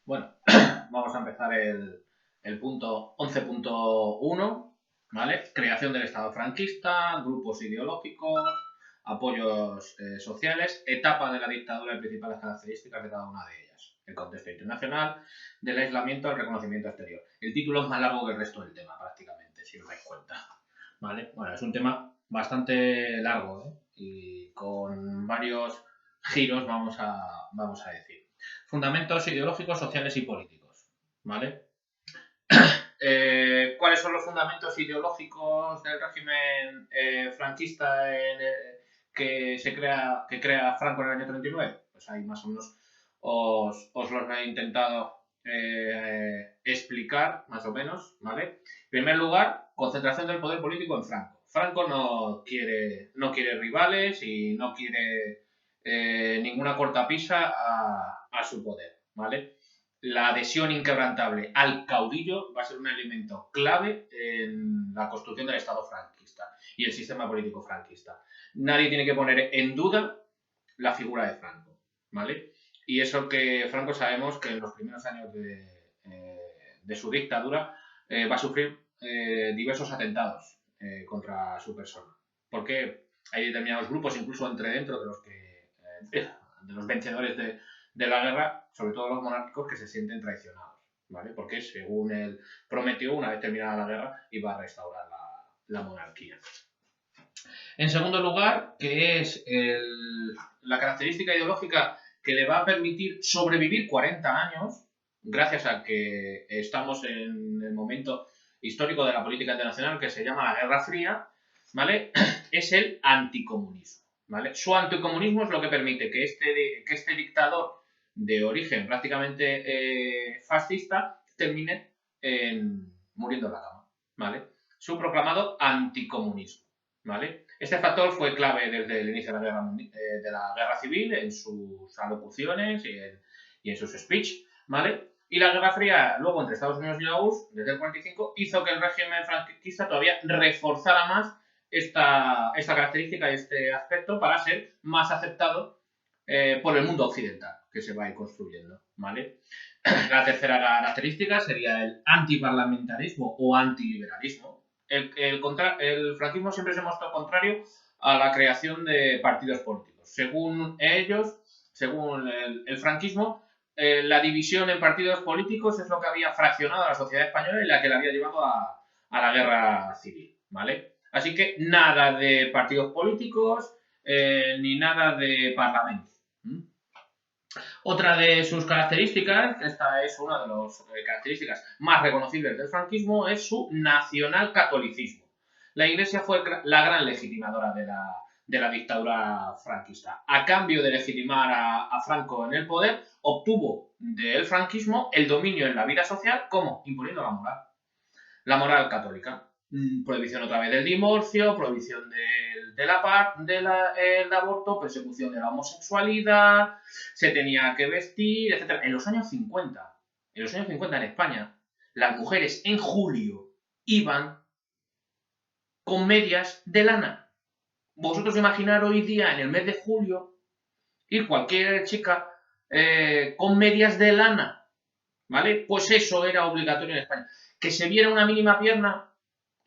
Bueno, vamos a empezar el punto 11.1, ¿vale? Creación del Estado franquista, grupos ideológicos, apoyos sociales, etapa de la dictadura y principales características de cada una de ellas. El contexto internacional, del aislamiento al reconocimiento exterior. El título es más largo que el resto del tema, prácticamente, si os dais cuenta. ¿Vale? Bueno, es un tema bastante largo, ¿eh? Y con varios giros, vamos a decir. Fundamentos ideológicos, sociales y políticos. ¿Vale? ¿Cuáles son los fundamentos ideológicos del régimen franquista que crea Franco en el año 39? Pues ahí más o menos os los he intentado explicar, más o menos, ¿vale? En primer lugar, concentración del poder político en Franco. Franco no quiere rivales y no quiere ninguna cortapisa a su poder, ¿vale? La adhesión inquebrantable al caudillo va a ser un elemento clave en la construcción del Estado franquista y el sistema político franquista. Nadie tiene que poner en duda la figura de Franco, ¿vale? Y eso que Franco sabemos que en los primeros años de su dictadura va a sufrir diversos atentados contra su persona. Porque hay determinados grupos, incluso dentro de los de los vencedores de la guerra, sobre todo los monárquicos, que se sienten traicionados, ¿vale? Porque según él prometió, una vez terminada la guerra, iba a restaurar la monarquía. En segundo lugar, que es la característica ideológica que le va a permitir sobrevivir 40 años, gracias a que estamos en el momento histórico de la política internacional que se llama la Guerra Fría, ¿vale? Es el anticomunismo, ¿vale? Su anticomunismo es lo que permite que este dictador de origen prácticamente fascista termine muriendo en la cama, ¿vale? Su proclamado anticomunismo, ¿vale? Este factor fue clave desde el inicio de la guerra civil, en sus alocuciones y en sus speech, ¿vale? Y la Guerra Fría, luego entre Estados Unidos y la URSS, desde el 45, hizo que el régimen franquista todavía reforzara más esta característica y este aspecto para ser más aceptado por el mundo occidental que se va a ir construyendo, ¿vale? La tercera característica sería el antiparlamentarismo o antiliberalismo. El franquismo siempre se mostró contrario a la creación de partidos políticos. Según ellos, según el franquismo, la división en partidos políticos es lo que había fraccionado a la sociedad española y la que la había llevado a la guerra civil, ¿vale? Así que nada de partidos políticos ni nada de parlamento. Otra de sus características, esta es una de las características más reconocibles del franquismo, es su nacionalcatolicismo. La Iglesia fue la gran legitimadora de la dictadura franquista. A cambio de legitimar a Franco en el poder, obtuvo del franquismo el dominio en la vida social, ¿cómo? Imponiendo la moral católica. Prohibición otra vez del divorcio, prohibición del aborto, persecución de la homosexualidad, se tenía que vestir, etc. En los años 50 en España, las mujeres en julio iban con medias de lana. Vosotros imaginar hoy día, en el mes de julio, ir cualquier chica con medias de lana, ¿vale? Pues eso era obligatorio en España. Que se viera una mínima pierna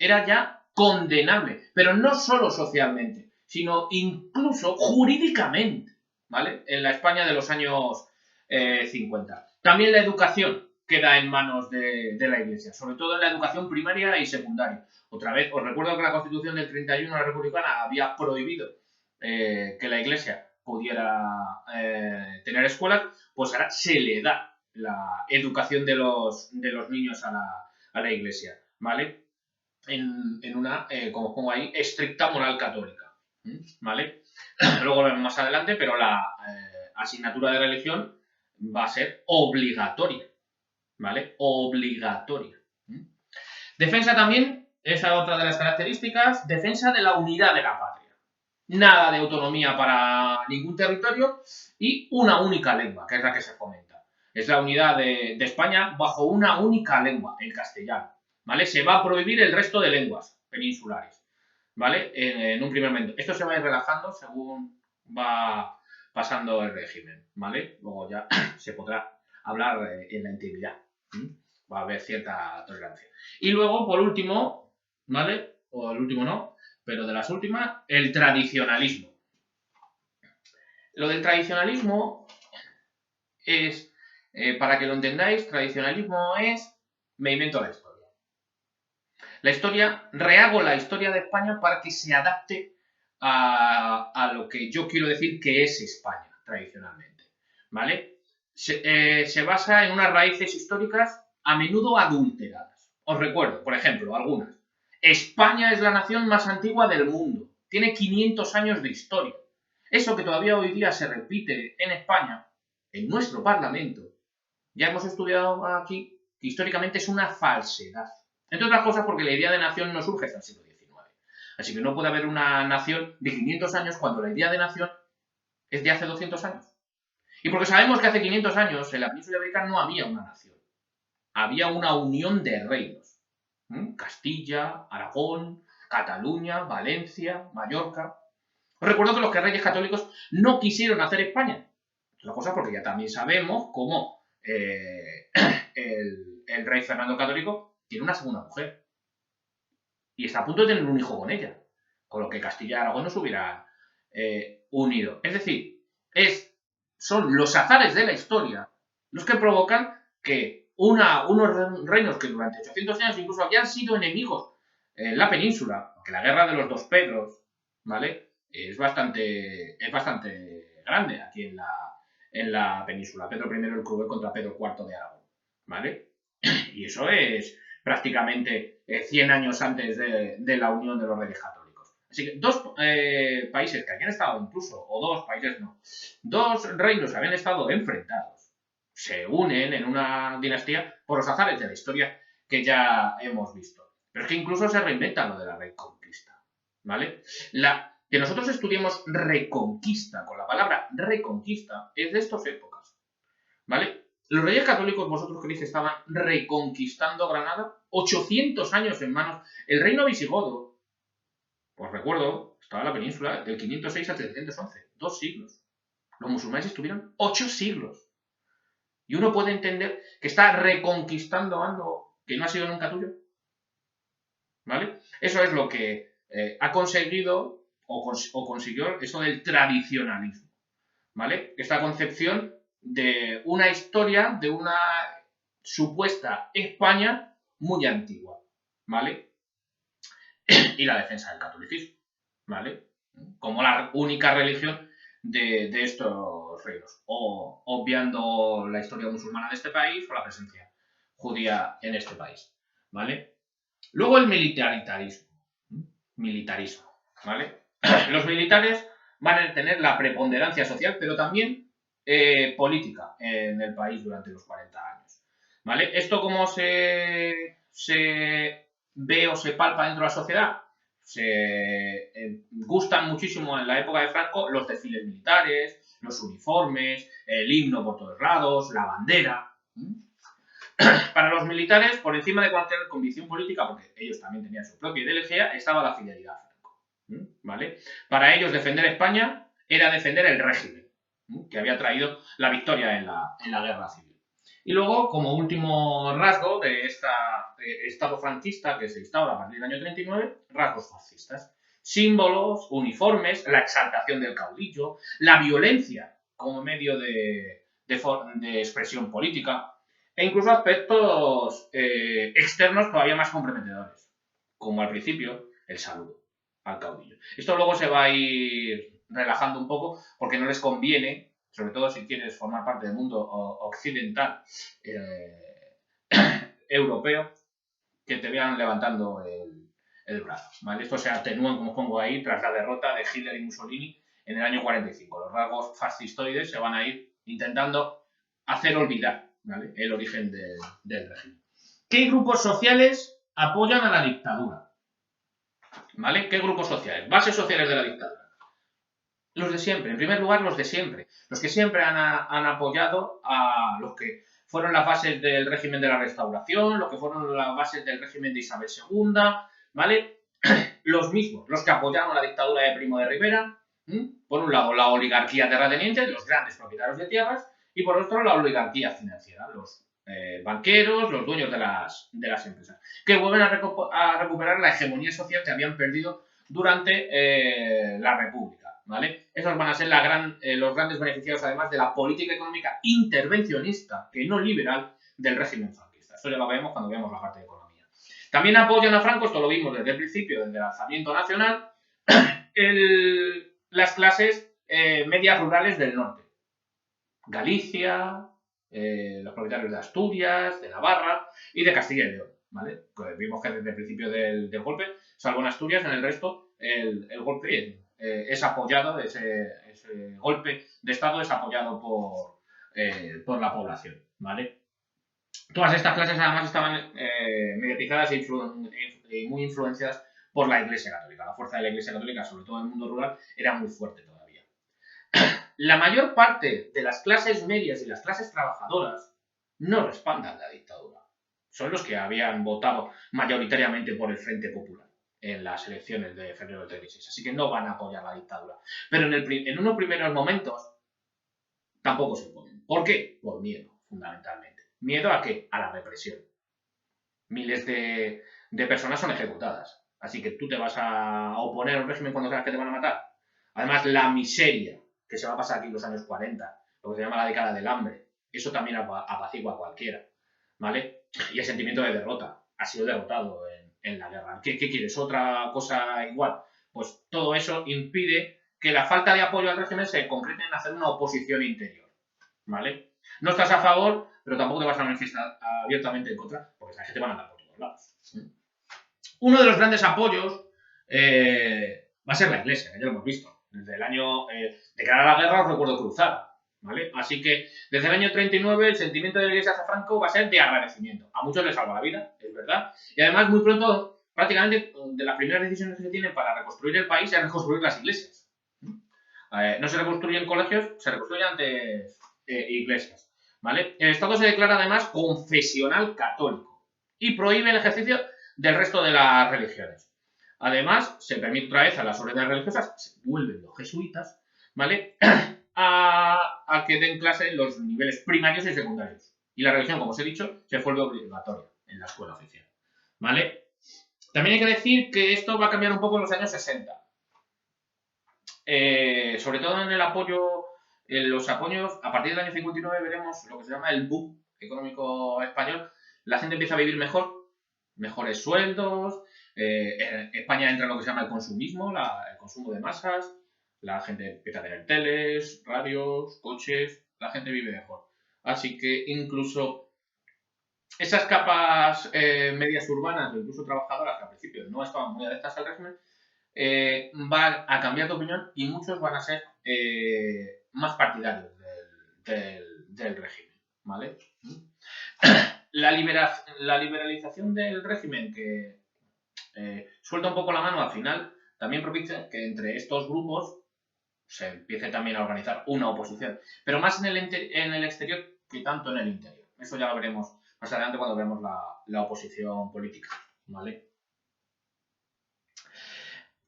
era ya condenable, pero no solo socialmente, sino incluso jurídicamente, ¿vale? En la España de los años 50. También la educación queda en manos de la Iglesia, sobre todo en la educación primaria y secundaria. Otra vez, os recuerdo que la Constitución del 31, la republicana, había prohibido que la Iglesia pudiera tener escuelas, pues ahora se le da la educación de los niños a la Iglesia, ¿vale? En una, como pongo ahí, estricta moral católica, ¿vale? Luego lo vemos más adelante, pero la asignatura de religión va a ser obligatoria, ¿vale? Obligatoria. Defensa también, esa es otra de las características, defensa de la unidad de la patria. Nada de autonomía para ningún territorio y una única lengua, que es la que se fomenta. Es la unidad de España bajo una única lengua, el castellano, ¿vale? Se va a prohibir el resto de lenguas peninsulares, ¿vale? En un primer momento. Esto se va a ir relajando según va pasando el régimen, ¿vale? Luego ya se podrá hablar en la intimidad. Va a haber cierta tolerancia. Y luego, por último, ¿vale? O el último no, pero de las últimas, el tradicionalismo. Lo del tradicionalismo es, para que lo entendáis, tradicionalismo es, me invento la historia. La historia, rehago la historia de España para que se adapte a lo que yo quiero decir que es España, tradicionalmente, ¿vale? Se basa en unas raíces históricas a menudo adulteradas. Os recuerdo, por ejemplo, algunas. España es la nación más antigua del mundo. Tiene 500 años de historia. Eso que todavía hoy día se repite en España, en nuestro Parlamento, ya hemos estudiado aquí que históricamente es una falsedad. Entre otras cosas porque la idea de nación no surge hasta el siglo XIX. Así que no puede haber una nación de 500 años cuando la idea de nación es de hace 200 años. Y porque sabemos que hace 500 años en la península ibérica no había una nación. Había una unión de reinos. Castilla, Aragón, Cataluña, Valencia, Mallorca. Os recuerdo que los reyes católicos no quisieron hacer España. Otra cosa porque ya también sabemos cómo el rey Fernando Católico tiene una segunda mujer. Y está a punto de tener un hijo con ella. Con lo que Castilla y Aragón no se hubieran unido. Es decir, son los azares de la historia los que provocan que unos reinos que durante 800 años incluso habían sido enemigos en la península, porque la guerra de los dos Pedros, ¿vale? Es bastante grande aquí en la península. Pedro I el Cruel contra Pedro IV de Aragón, ¿vale? Y eso es prácticamente 100 años antes de la unión de los reyes católicos. Así que dos países que habían estado incluso, o dos países no, dos reinos que habían estado enfrentados, se unen en una dinastía por los azares de la historia que ya hemos visto. Pero es que incluso se reinventa lo de la reconquista, ¿vale? Que nosotros estudiemos reconquista con la palabra reconquista es de estas épocas, ¿vale? Los reyes católicos, vosotros creéis que estaban reconquistando Granada, 800 años en manos. El reino visigodo, os recuerdo, estaba en la península del 506 al 711, 2 siglos. Los musulmanes estuvieron 8 siglos. Y uno puede entender que está reconquistando algo que no ha sido nunca tuyo, ¿vale? Eso es lo que ha conseguido o consiguió eso del tradicionalismo, ¿vale? Esta concepción de una historia, de una supuesta España muy antigua, ¿vale? Y la defensa del catolicismo, ¿vale? Como la única religión de estos reinos, o obviando la historia musulmana de este país o la presencia judía en este país, ¿vale? Luego el militarismo, ¿vale? Los militares van a tener la preponderancia social, pero también política en el país durante los 40 años, ¿vale? ¿Esto cómo se ve o se palpa dentro de la sociedad? Se gustan muchísimo en la época de Franco los desfiles militares, los uniformes, el himno por todos lados, la bandera. Para los militares, por encima de cualquier convicción política, porque ellos también tenían su propia ideología, estaba la fidelidad a Franco, ¿vale? Para ellos defender España era defender el régimen que había traído la victoria en la guerra civil. Y luego, como último rasgo de este estado franquista que se instaura a partir del año 39, rasgos fascistas. Símbolos, uniformes, la exaltación del caudillo, la violencia como medio de expresión política, e incluso aspectos externos todavía más comprometedores, como al principio el saludo al caudillo. Esto luego se va a ir relajando un poco porque no les conviene, sobre todo si quieres formar parte del mundo occidental europeo, que te vean levantando el brazo, ¿vale? Esto se atenúa, como pongo ahí, tras la derrota de Hitler y Mussolini en el año 45. Los rasgos fascistoides se van a ir intentando hacer olvidar, ¿vale?, el origen del régimen. ¿Qué grupos sociales apoyan a la dictadura? ¿Vale? ¿Qué grupos sociales? Bases sociales de la dictadura. Los de siempre, en primer lugar los de siempre. Los que siempre han apoyado a los que fueron las bases del régimen de la Restauración, los que fueron las bases del régimen de Isabel II, ¿vale? Los mismos, los que apoyaron la dictadura de Primo de Rivera, por un lado la oligarquía terrateniente, los grandes propietarios de tierras, y por otro la oligarquía financiera, los banqueros, los dueños de las empresas, que vuelven a recuperar la hegemonía social que habían perdido durante la República, ¿vale? Esos van a ser los grandes beneficiados, además, de la política económica intervencionista, que no liberal, del régimen franquista. Eso ya lo vemos cuando veamos la parte de economía. También apoyan a Franco, esto lo vimos desde el principio, desde el alzamiento nacional, las clases medias rurales del norte. Galicia, los propietarios de Asturias, de Navarra y de Castilla y León, ¿vale? Pues vimos que desde el principio del golpe, salvo en Asturias, en el resto, el golpe es apoyado, ese golpe de Estado es apoyado por la población, ¿vale? Todas estas clases además estaban mediatizadas y muy influenciadas por la Iglesia Católica. La fuerza de la Iglesia Católica, sobre todo en el mundo rural, era muy fuerte todavía. La mayor parte de las clases medias y las clases trabajadoras no respaldan la dictadura. Son los que habían votado mayoritariamente por el Frente Popular en las elecciones de febrero del 36. Así que no van a apoyar la dictadura. Pero en unos primeros momentos tampoco se oponen. ¿Por qué? Por miedo, fundamentalmente. ¿Miedo a qué? A la represión. Miles de personas son ejecutadas. Así que tú te vas a oponer a un régimen cuando sabes que te van a matar. Además, la miseria que se va a pasar aquí en los años 40, lo que se llama la década del hambre, eso también apacigua a cualquiera, ¿vale? Y el sentimiento de derrota. Ha sido derrotado en la guerra. ¿Qué quieres? ¿Otra cosa igual? Pues todo eso impide que la falta de apoyo al régimen se concrete en hacer una oposición interior, ¿vale? No estás a favor, pero tampoco te vas a manifestar abiertamente en contra, porque sabes que te van a dar por todos lados. Uno de los grandes apoyos va a ser la Iglesia, ya lo hemos visto. Desde el año declarar la guerra, os recuerdo, cruzada, ¿vale? Así que desde el año 39 el sentimiento de la Iglesia hacia Franco va a ser de agradecimiento. A muchos les salva la vida, es verdad. Y además, muy pronto, prácticamente, de las primeras decisiones que se tienen para reconstruir el país es reconstruir las iglesias. No se reconstruyen colegios, se reconstruyen antes iglesias, ¿vale? El Estado se declara además confesional católico y prohíbe el ejercicio del resto de las religiones. Además, se permite otra vez a las órdenes religiosas, se vuelven los jesuitas, ¿vale? a que den clase en los niveles primarios y secundarios. Y la religión, como os he dicho, se vuelve obligatoria en la escuela oficial, ¿vale? También hay que decir que esto va a cambiar un poco en los años 60. Sobre todo en el apoyo, en los apoyos, a partir del año 59 veremos lo que se llama el boom económico español. La gente empieza a vivir mejor, mejores sueldos, España entra en lo que se llama el consumismo, el consumo de masas, la gente empieza a tener teles, radios, coches, la gente vive mejor. Así que incluso esas capas medias urbanas, incluso trabajadoras, que al principio no estaban muy adeptas al régimen, van a cambiar de opinión y muchos van a ser más partidarios del régimen, ¿vale? La liberalización del régimen, que suelta un poco la mano al final, también propicia que entre estos grupos se empiece también a organizar una oposición, pero más en el exterior que tanto en el interior. Eso ya lo veremos más adelante cuando veamos la oposición política, ¿vale?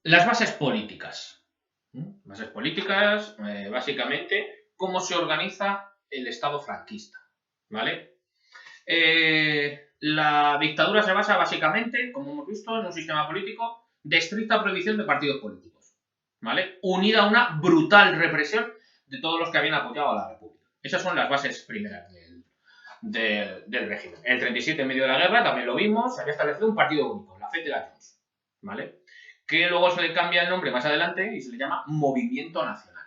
Las bases políticas. Bases políticas, básicamente, cómo se organiza el Estado franquista, ¿vale? La dictadura se basa básicamente, como hemos visto, en un sistema político de estricta prohibición de partidos políticos, ¿vale? Unida a una brutal represión de todos los que habían apoyado a la República. Esas son las bases primeras del régimen. El 37, en medio de la guerra, también lo vimos, se había establecido un partido único, la Federations, ¿vale? Que luego se le cambia el nombre más adelante y se le llama Movimiento Nacional.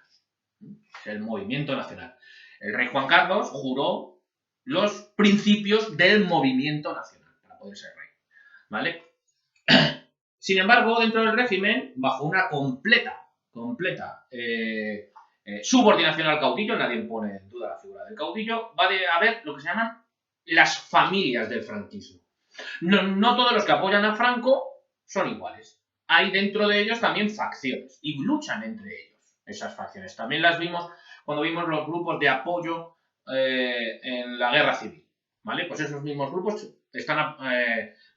El Movimiento Nacional. El rey Juan Carlos juró los principios del Movimiento Nacional para poder ser rey, ¿vale? Sin embargo, dentro del régimen, bajo una completa subordinación al caudillo, nadie pone en duda la figura del caudillo, va a haber lo que se llaman las familias del franquismo. No todos los que apoyan a Franco son iguales. Hay dentro de ellos también facciones y luchan entre ellos esas facciones. También las vimos cuando vimos los grupos de apoyo en la guerra civil, ¿vale? Pues esos mismos grupos están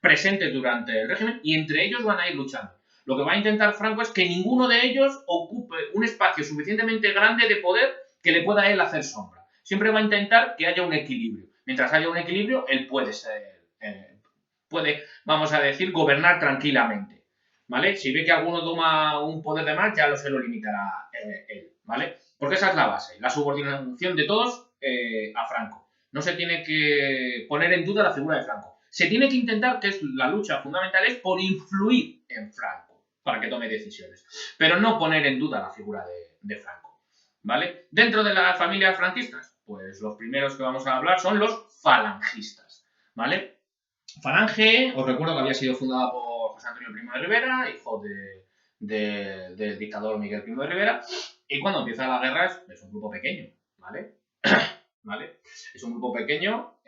presentes durante el régimen y entre ellos van a ir luchando. Lo que va a intentar Franco es que ninguno de ellos ocupe un espacio suficientemente grande de poder que le pueda él hacer sombra, siempre va a intentar que haya un equilibrio. Mientras haya un equilibrio, él puede, vamos a decir, gobernar tranquilamente, ¿vale? Si ve que alguno toma un poder de más, ya se lo limitará él, ¿vale? Porque esa es la base, la subordinación de todos a Franco. No se tiene que poner en duda la figura de Franco. Se tiene que intentar, que es la lucha fundamental, es por influir en Franco para que tome decisiones, pero no poner en duda la figura de Franco, ¿vale? Dentro de las familias franquistas, pues los primeros que vamos a hablar son los falangistas, ¿vale? Falange, os recuerdo que había sido fundada por José Antonio Primo de Rivera, hijo del dictador Miguel Primo de Rivera, y cuando empieza la guerra es un grupo pequeño, ¿vale? ¿Vale? Es un grupo pequeño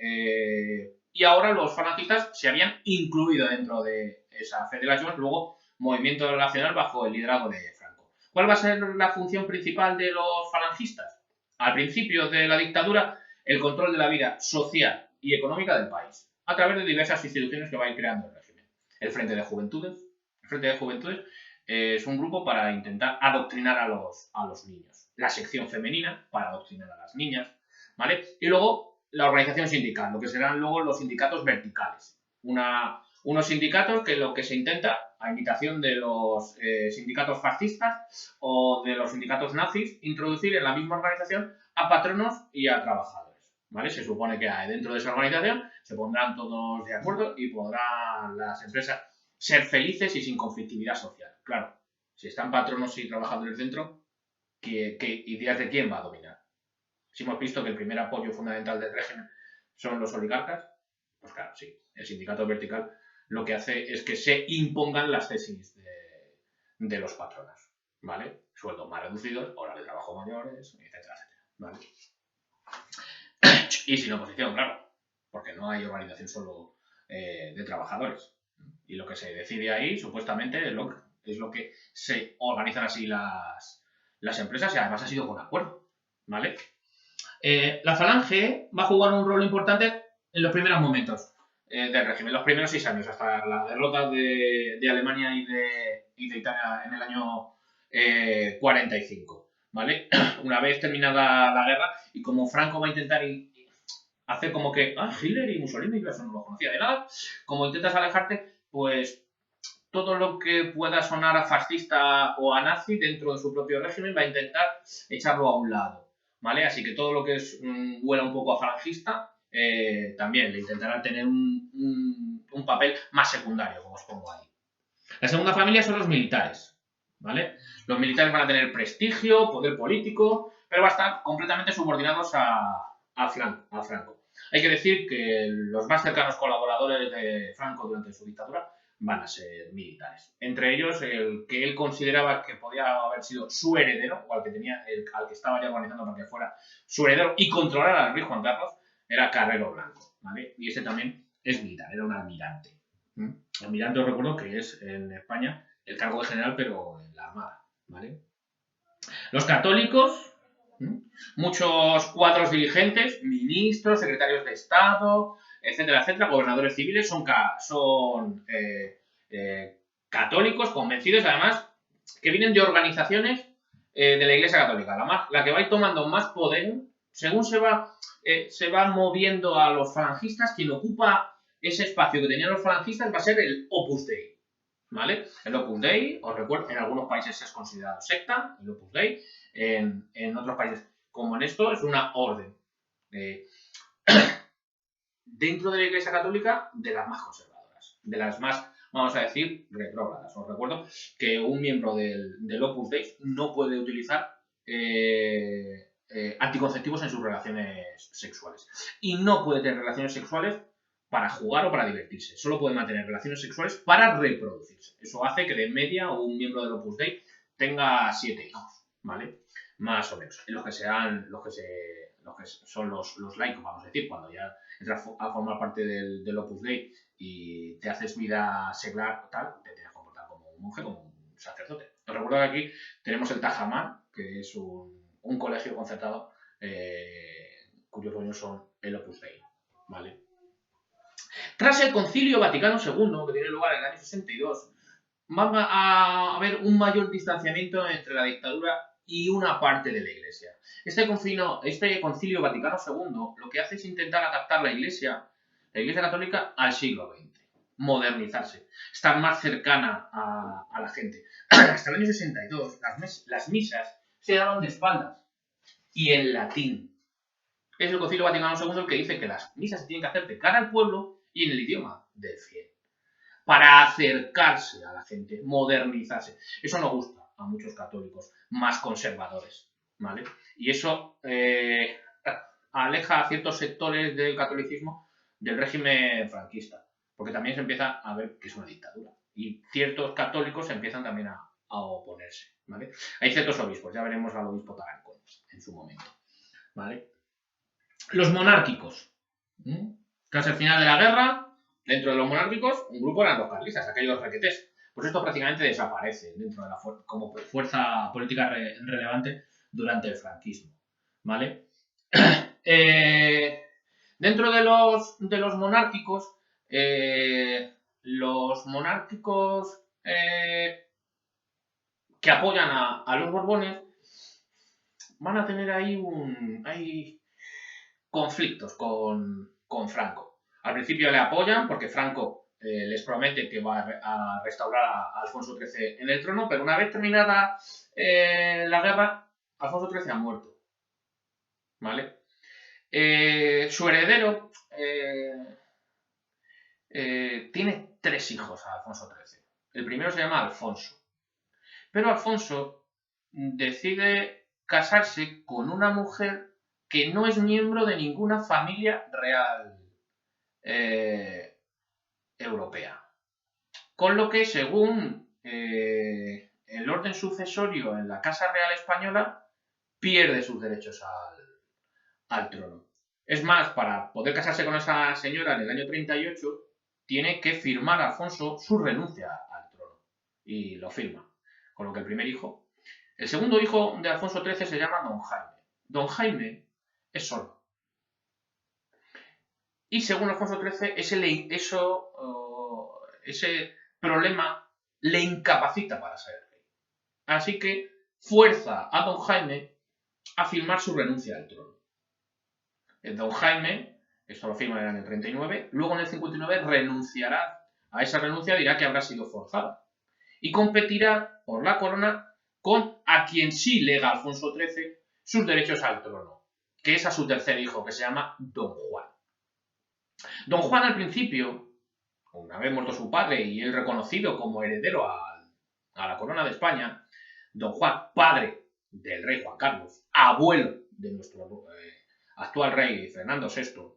y ahora los falangistas se habían incluido dentro de esa federación, luego Movimiento Nacional bajo el liderazgo de Franco. ¿Cuál va a ser la función principal de los falangistas? Al principio de la dictadura, el control de la vida social y económica del país, a través de diversas instituciones que va a ir creando el régimen. El Frente de Juventudes. El Frente de Juventudes es un grupo para intentar adoctrinar a los niños. La sección femenina para adoctrinar a las niñas, ¿vale? Y luego la organización sindical, lo que serán luego los sindicatos verticales. Unos sindicatos que lo que se intenta, a imitación de los sindicatos fascistas o de los sindicatos nazis, introducir en la misma organización a patronos y a trabajadores, ¿vale? Se supone que dentro de esa organización se pondrán todos de acuerdo y podrán las empresas ser felices y sin conflictividad social. Claro, si están patronos y trabajadores dentro, ¿qué ideas de quién va a dominar? Si hemos visto que el primer apoyo fundamental del régimen son los oligarcas, pues claro, sí, el sindicato vertical lo que hace es que se impongan las tesis de los patronos, ¿vale? Sueldos más reducidos, horas de trabajo mayores, etcétera, etcétera, ¿vale? Y sin oposición, claro, porque no hay organización solo de trabajadores. Y lo que se decide ahí, supuestamente, es lo que se organizan así las empresas y además ha sido con acuerdo, ¿vale? La Falange va a jugar un rol importante en los primeros momentos del régimen, los primeros 6 años, hasta la derrota de Alemania y de Italia en el año 45, ¿vale? Una vez terminada la guerra, y como Franco va a intentar hacer como que Hitler y Mussolini, yo eso no lo conocía de nada, como intentas alejarte, pues todo lo que pueda sonar a fascista o a nazi dentro de su propio régimen va a intentar echarlo a un lado, ¿vale? Así que todo lo que huela un poco a falangista también le intentará tener un papel más secundario, como os pongo ahí. La segunda familia son los militares, ¿vale? Los militares van a tener prestigio, poder político, pero va a estar completamente subordinados a Franco. Hay que decir que los más cercanos colaboradores de Franco durante su dictadura van a ser militares. Entre ellos, el que él consideraba que podía haber sido su heredero, o al que estaba ya organizando para que fuera su heredero y controlara al rey Juan Carlos, era Carrero Blanco, ¿vale? Y ese también es militar, era un almirante. Almirante, os recuerdo que es en España el cargo de general, pero en la Armada, ¿vale? Los católicos, muchos cuadros dirigentes, ministros, secretarios de Estado, etcétera, etcétera, gobernadores civiles son católicos, convencidos, además, que vienen de organizaciones de la Iglesia Católica. La que va a ir tomando más poder, según se va moviendo a los falangistas, quien ocupa ese espacio que tenían los falangistas va a ser el Opus Dei, ¿vale? El Opus Dei, os recuerdo, en algunos países es considerado secta, el Opus Dei, en otros países, como en esto, es una orden. Dentro de la Iglesia Católica, de las más conservadoras, de las más, vamos a decir, retrógradas. Os recuerdo que un miembro del Opus Dei no puede utilizar anticonceptivos en sus relaciones sexuales. Y no puede tener relaciones sexuales para jugar o para divertirse. Solo puede mantener relaciones sexuales para reproducirse. Eso hace que de media un miembro del Opus Dei tenga 7 hijos, ¿vale? Más o menos. En los que son los laicos, vamos a decir, cuando ya entras a formar parte del Opus Dei y te haces vida seglar o tal, te tienes que comportar como un monje, como un sacerdote. Os recuerdo que aquí tenemos el Tajamar, que es un colegio concertado cuyos dueños son el Opus Dei, ¿vale? Tras el Concilio Vaticano II, que tiene lugar en el año 62, va a haber un mayor distanciamiento entre la dictadura y una parte de la Iglesia. Este Concilio Vaticano II lo que hace es intentar adaptar la Iglesia Católica al siglo XX, modernizarse, estar más cercana a la gente. Hasta el año 62 las misas se daban de espaldas y en latín. Es el Concilio Vaticano II el que dice que las misas se tienen que hacer de cara al pueblo y en el idioma del fiel, para acercarse a la gente, modernizarse. Eso no gusta a muchos católicos más conservadores, ¿vale? Y eso aleja a ciertos sectores del catolicismo del régimen franquista, porque también se empieza a ver que es una dictadura y ciertos católicos empiezan también a oponerse, ¿vale? Hay ciertos obispos, ya veremos al obispo Tarancón en su momento, ¿vale? Los monárquicos. Tras el final de la guerra, dentro de los monárquicos, un grupo eran los carlistas, aquellos requetés. Pues esto prácticamente desaparece dentro de como fuerza política relevante durante el franquismo, ¿vale? Dentro de los monárquicos, que apoyan a los Borbones van a tener ahí conflictos con Franco. Al principio le apoyan porque Franco les promete que va a restaurar a Alfonso XIII en el trono, pero una vez terminada la guerra, Alfonso XIII ha muerto, ¿vale? Su heredero tiene 3 hijos a Alfonso XIII. El primero se llama Alfonso, pero Alfonso decide casarse con una mujer que no es miembro de ninguna familia real europea. Con lo que, según el orden sucesorio en la Casa Real Española, pierde sus derechos al trono. Es más, para poder casarse con esa señora en el año 38, tiene que firmar Alfonso su renuncia al trono. Y lo firma. Con lo que el primer hijo... El segundo hijo de Alfonso XIII se llama Don Jaime. Don Jaime es sordo. Y según Alfonso XIII, ese problema le incapacita para ser rey. Así que fuerza a Don Jaime a firmar su renuncia al trono. Don Jaime, esto lo firma en el año 39, luego en el 59 renunciará a esa renuncia, dirá que habrá sido forzada. Y competirá por la corona con a quien sí lega Alfonso XIII sus derechos al trono, que es a su tercer hijo, que se llama Don Juan. Don Juan al principio, una vez muerto su padre y él reconocido como heredero a la corona de España, Don Juan, padre del rey Juan Carlos, abuelo de nuestro actual rey Fernando VI,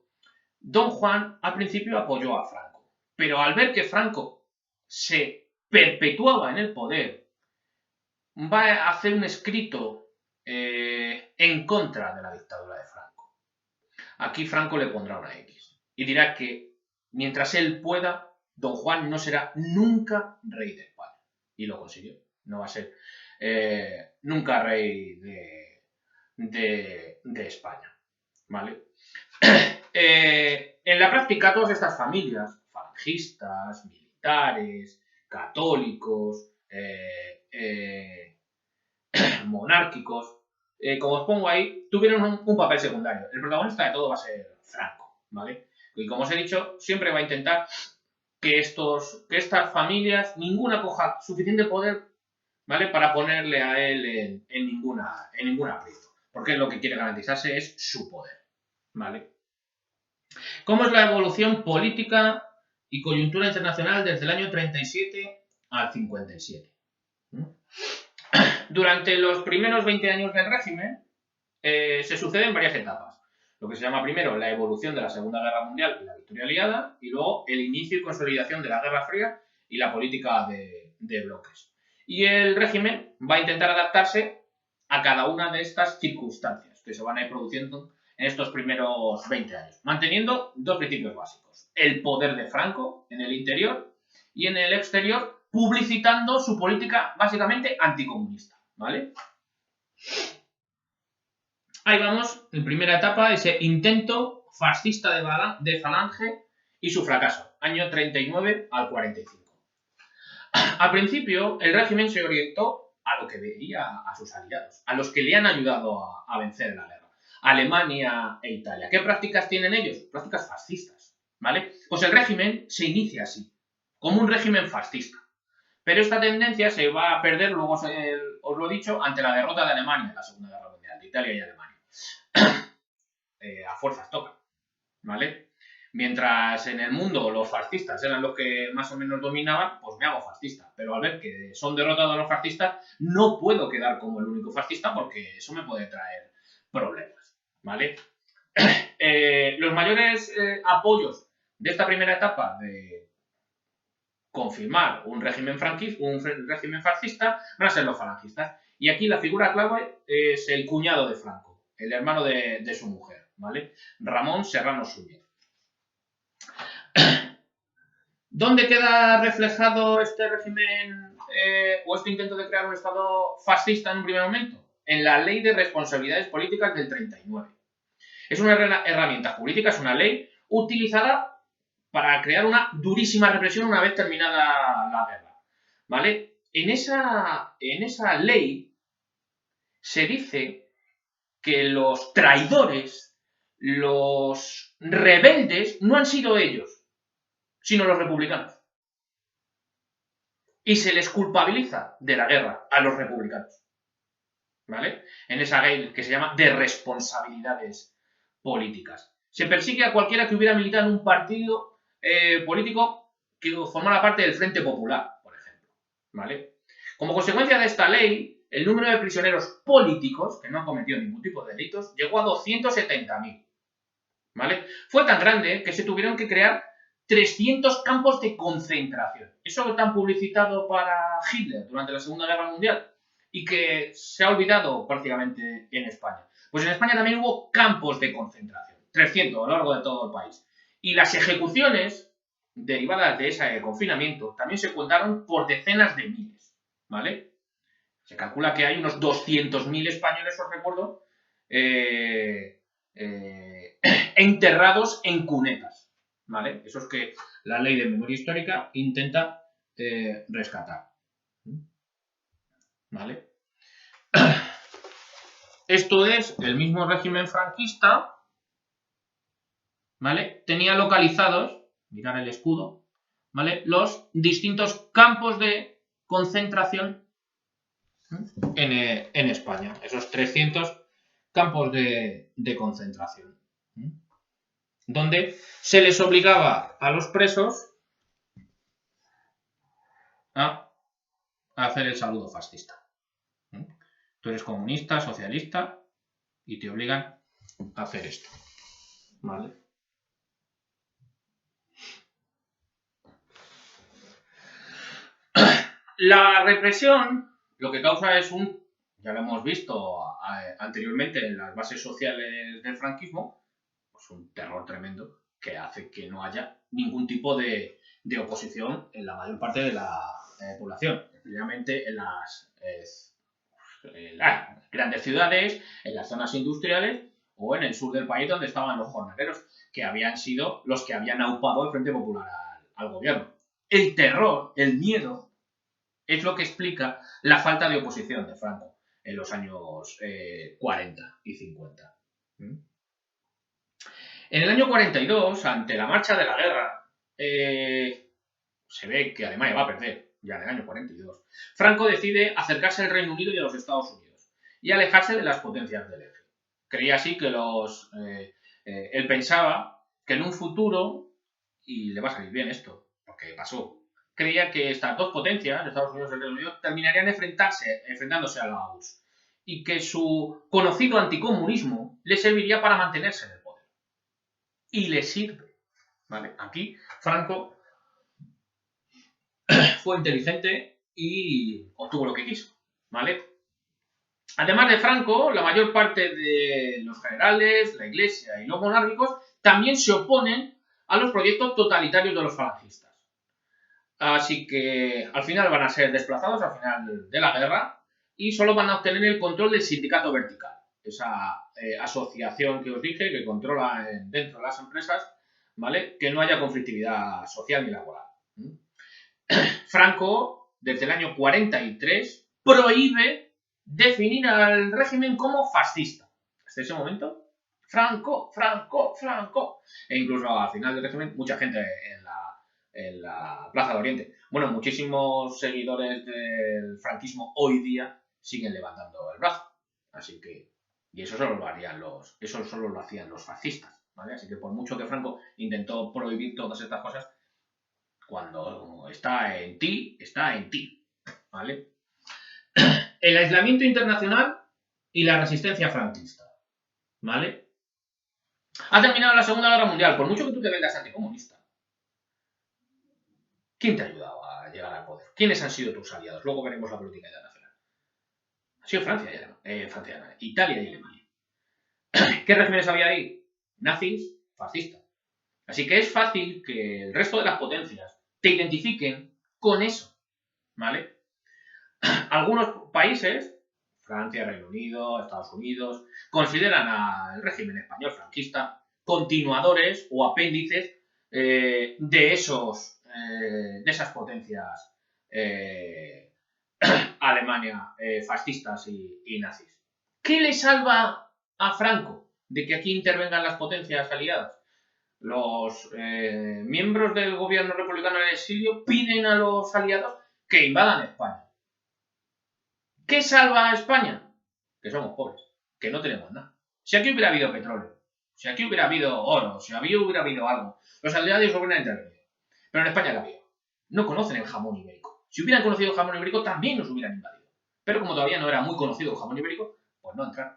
Don Juan al principio apoyó a Franco, pero al ver que Franco se perpetuaba en el poder, va a hacer un escrito en contra de la dictadura de Franco. Aquí Franco le pondrá una X y dirá que mientras él pueda, Don Juan no será nunca rey de España. Y lo consiguió. No va a ser nunca rey de España. ¿Vale? En la práctica, todas estas familias, falangistas, militares, católicos, monárquicos, como os pongo ahí, tuvieron un papel secundario. El protagonista de todo va a ser Franco, ¿vale? Y como os he dicho, siempre va a intentar que estas familias, ninguna coja suficiente poder, ¿vale?, para ponerle a él en ninguna aprieto. Porque lo que quiere garantizarse es su poder, ¿vale? ¿Cómo es la evolución política y coyuntura internacional desde el año 37 al 57? Durante los primeros 20 años del régimen se suceden varias etapas. Lo que se llama primero la evolución de la Segunda Guerra Mundial y la victoria aliada, y luego el inicio y consolidación de la Guerra Fría y la política de bloques. Y el régimen va a intentar adaptarse a cada una de estas circunstancias que se van a ir produciendo en estos primeros 20 años, manteniendo 2 principios básicos: el poder de Franco en el interior y en el exterior, publicitando su política básicamente anticomunista, ¿vale? Ahí vamos, en primera etapa, ese intento fascista de Falange y su fracaso, año 39 al 45. Al principio, el régimen se orientó a lo que veía a sus aliados, a los que le han ayudado a vencer en la guerra. Alemania e Italia. ¿Qué prácticas tienen ellos? Prácticas fascistas, ¿vale? Pues el régimen se inicia así, como un régimen fascista. Pero esta tendencia se va a perder, luego os lo he dicho, ante la derrota de Alemania en la Segunda Guerra Mundial, de Italia y Alemania. A fuerzas toca, ¿vale? Mientras en el mundo los fascistas eran los que más o menos dominaban, pues me hago fascista. Pero al ver que son derrotados los fascistas, no puedo quedar como el único fascista porque eso me puede traer problemas, ¿vale? Los mayores apoyos de esta primera etapa de confirmar un régimen fascista van a ser los falangistas. Y aquí la figura clave es el cuñado de Franco, el hermano de su mujer, ¿vale? Ramón Serrano Suñer. ¿Dónde queda reflejado este régimen o este intento de crear un Estado fascista en un primer momento? En la Ley de Responsabilidades Políticas del 39. Es una herramienta jurídica, es una ley utilizada para crear una durísima represión una vez terminada la guerra, ¿vale? En esa ley se dice que los traidores, los rebeldes, no han sido ellos, sino los republicanos. Y se les culpabiliza de la guerra a los republicanos, ¿vale? En esa ley que se llama de responsabilidades políticas. Se persigue a cualquiera que hubiera militado en un partido político que formara parte del Frente Popular, por ejemplo, ¿vale? Como consecuencia de esta ley, el número de prisioneros políticos que no han cometido ningún tipo de delitos llegó a 270.000, ¿vale? Fue tan grande que se tuvieron que crear 300 campos de concentración. Eso tan publicitado para Hitler durante la Segunda Guerra Mundial y que se ha olvidado prácticamente en España. Pues en España también hubo campos de concentración, 300 a lo largo de todo el país. Y las ejecuciones derivadas de ese confinamiento también se contaron por decenas de miles, ¿vale? Se calcula que hay unos 200.000 españoles, os recuerdo, enterrados en cunetas, ¿vale? Eso es que la ley de memoria histórica intenta rescatar, ¿vale? Esto es el mismo régimen franquista, ¿vale? Tenía localizados, mirad el escudo, ¿vale? Los distintos campos de concentración en España, esos 300 campos de concentración, donde se les obligaba a los presos a hacer el saludo fascista. Tú eres comunista, socialista y te obligan a hacer esto, ¿vale? La represión lo que causa es ya lo hemos visto anteriormente en las bases sociales del franquismo, pues un terror tremendo que hace que no haya ningún tipo de oposición en la mayor parte de la población, especialmente en las grandes ciudades, en las zonas industriales o en el sur del país donde estaban los jornaleros, que habían sido los que habían aupado el Frente Popular al gobierno. El terror, el miedo, es lo que explica la falta de oposición de Franco en los años 40 y 50. En el año 42, ante la marcha de la guerra, se ve que Alemania va a perder, ya en el año 42. Franco decide acercarse al Reino Unido y a los Estados Unidos y alejarse de las potencias del eje. Creía así que él pensaba que en un futuro, y le va a salir bien esto, porque pasó, creía que estas dos potencias, Estados Unidos y el Reino Unido, terminarían enfrentándose a la URSS y que su conocido anticomunismo le serviría para mantenerse en el poder. Y le sirve, ¿vale? Aquí Franco fue inteligente y obtuvo lo que quiso, ¿vale? Además de Franco, la mayor parte de los generales, la Iglesia y los monárquicos también se oponen a los proyectos totalitarios de los falangistas. Así que al final van a ser desplazados al final de la guerra y solo van a obtener el control del sindicato vertical, esa asociación que os dije que controla dentro de las empresas, ¿vale? Que no haya conflictividad social ni laboral. Franco, desde el año 43, prohíbe definir al régimen como fascista. Hasta ese momento, Franco, Franco, Franco. E incluso al final del régimen, mucha gente en la Plaza de Oriente. Bueno, muchísimos seguidores del franquismo hoy día siguen levantando el brazo. Así que, y eso solo lo hacían los fascistas, ¿vale? Así que por mucho que Franco intentó prohibir todas estas cosas, cuando está en ti, ¿vale? El aislamiento internacional y la resistencia franquista, ¿vale? Ha terminado la Segunda Guerra Mundial, por mucho que tú te vendas anticomunista. ¿Quién te ha ayudado a llegar al poder? ¿Quiénes han sido tus aliados? Luego veremos la política internacional. Ha sido Francia, Italia y Alemania. ¿Qué regímenes había ahí? Nazis, fascistas. Así que es fácil que el resto de las potencias te identifiquen con eso, ¿vale? Algunos países, Francia, Reino Unido, Estados Unidos, consideran al régimen español franquista continuadores o apéndices de esas potencias Alemania, fascistas y nazis. ¿Qué le salva a Franco de que aquí intervengan las potencias aliadas? Los miembros del gobierno republicano en el exilio piden a los aliados que invadan España. ¿Qué salva a España? Que somos pobres, que no tenemos nada. Si aquí hubiera habido petróleo, si aquí hubiera habido oro, si hubiera habido algo, los aliados hubieran intervenido. Pero en España, ¿qué había? No conocen el jamón ibérico. Si hubieran conocido el jamón ibérico, también nos hubieran invadido. Pero como todavía no era muy conocido el jamón ibérico, pues no entraron,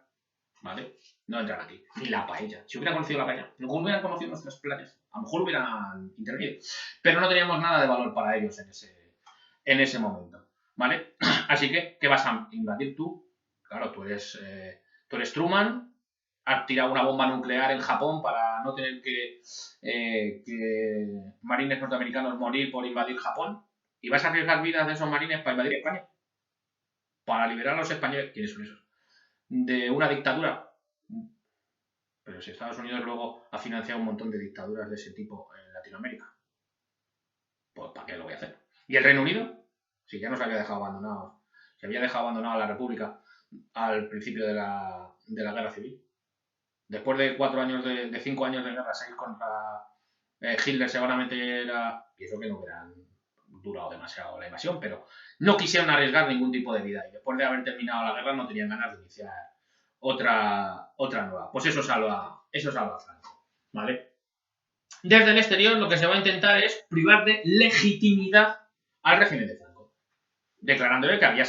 ¿vale? No entran aquí. Ni la paella. Si hubieran conocido la paella, no hubieran conocido nuestras playas. A lo mejor hubieran intervenido. Pero no teníamos nada de valor para ellos en ese momento, ¿vale? Así que, ¿qué vas a invadir tú? Claro, tú eres Truman, has tirado una bomba nuclear en Japón para no tener que marines norteamericanos morir por invadir Japón. ¿Y vas a arriesgar vidas de esos marines para invadir España? Para liberar a los españoles. ¿Quiénes son esos? De una dictadura. Pero si Estados Unidos luego ha financiado un montón de dictaduras de ese tipo en Latinoamérica, pues ¿para qué lo voy a hacer? ¿Y el Reino Unido? Si ya nos había dejado abandonados. Se había dejado abandonado a la República al principio de la Guerra Civil. Después de 5 años de guerra, 6 contra Hitler seguramente era... Y eso que no hubieran durado demasiado la invasión, pero no quisieron arriesgar ningún tipo de vida. Y después de haber terminado la guerra no tenían ganas de iniciar otra nueva. Pues eso salva a Franco, ¿vale? Desde el exterior lo que se va a intentar es privar de legitimidad al régimen de Franco, declarándole que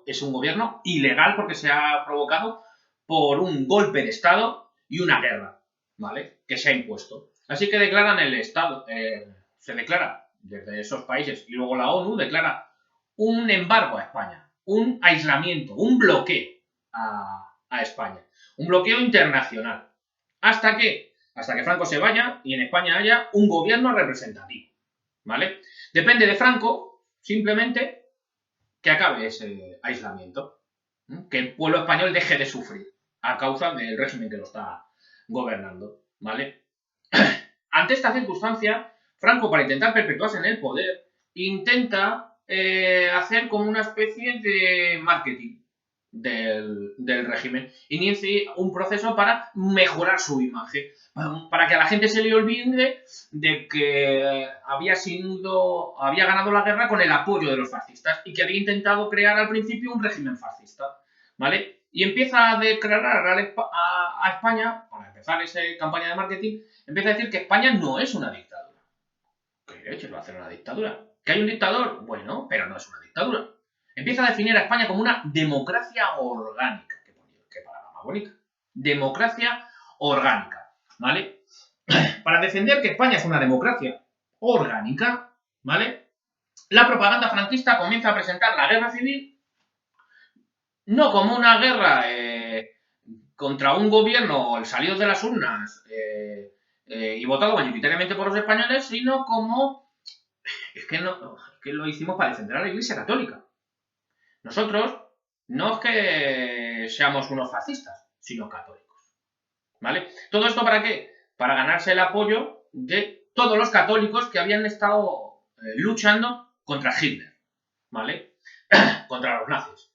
es un gobierno ilegal porque se ha provocado por un golpe de Estado y una guerra, ¿vale? Que se ha impuesto. Así que declaran el Estado, se declara desde esos países y luego la ONU declara un embargo a España, un aislamiento, un bloqueo a España, un bloqueo internacional. ¿Hasta qué? Hasta que Franco se vaya y en España haya un gobierno representativo, ¿vale? Depende de Franco, simplemente, que acabe ese aislamiento, que el pueblo español deje de sufrir a causa del régimen que lo está gobernando, ¿vale? Ante esta circunstancia, Franco, para intentar perpetuarse en el poder, intenta hacer como una especie de marketing del régimen. Inicia un proceso para mejorar su imagen, para que a la gente se le olvide de que había ganado la guerra con el apoyo de los fascistas y que había intentado crear al principio un régimen fascista, ¿vale? Y empieza a declarar a España, para empezar esa campaña de marketing, empieza a decir que España no es una dictadura. ¿Qué leches va a hacer una dictadura? ¿Que hay un dictador? Bueno, pero no es una dictadura. Empieza a definir a España como una democracia orgánica. Qué palabra más bonita. Democracia orgánica, ¿vale? Para defender que España es una democracia orgánica, ¿vale? La propaganda franquista comienza a presentar la guerra civil no como una guerra contra un gobierno salido de las urnas y votado mayoritariamente por los españoles, sino como... Es que lo hicimos para defender a la Iglesia Católica. Nosotros no es que seamos unos fascistas, sino católicos, ¿vale? ¿Todo esto para qué? Para ganarse el apoyo de todos los católicos que habían estado luchando contra Hitler, ¿vale? Contra los nazis.